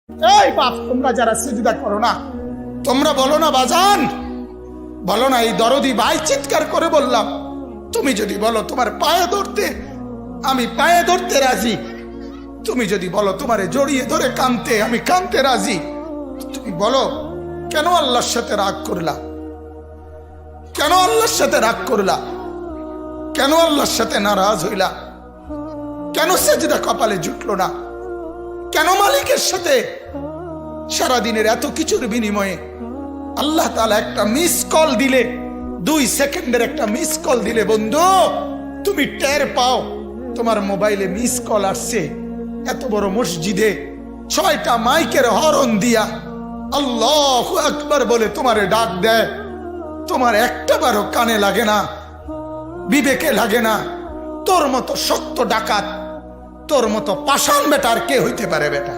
এই বাপ, তোমরা যারা সিজদা করো না, তোমরা বলো না বাজান, বলো না এই দরদি ভাই চিৎকার করে বললাম, তুমি যদি বলো তোমার পায়ে ধরতে, আমি পায়ে ধরতে রাজি। তুমি যদি বলো তোমারে জড়িয়ে ধরে কাঁদতে, আমি কাঁদতে রাজি। তুমি বলো কেন আল্লাহর সাথে রাগ করলা? কেন আল্লাহর সাথে রাগ করলা? কেন আল্লাহর সাথে নারাজ হইলা? কেন সেজদা কপালে জুটলো না? কেন মালিকের সাথে সারাদিনের এত কিছুর বিনিময়ে আল্লাহ তাআলা একটা মিস কল দিলে, 2 সেকেন্ডের একটা মিস কল দিলে বন্ধু তুমি টের পাও তোমার মোবাইলে মিস কল আসছে। এত বড় মসজিদে 6টা মাইকের হরন দিয়া আল্লাহু আকবার বলে তোমারে ডাক দেয়, তোমার একটা বারও কানে লাগে না, বিবেকে লাগে না। তোর মতো শক্ত ডাকাত, তোর মতো পাষাণ বেটা আর কে হইতে পারে বেটা?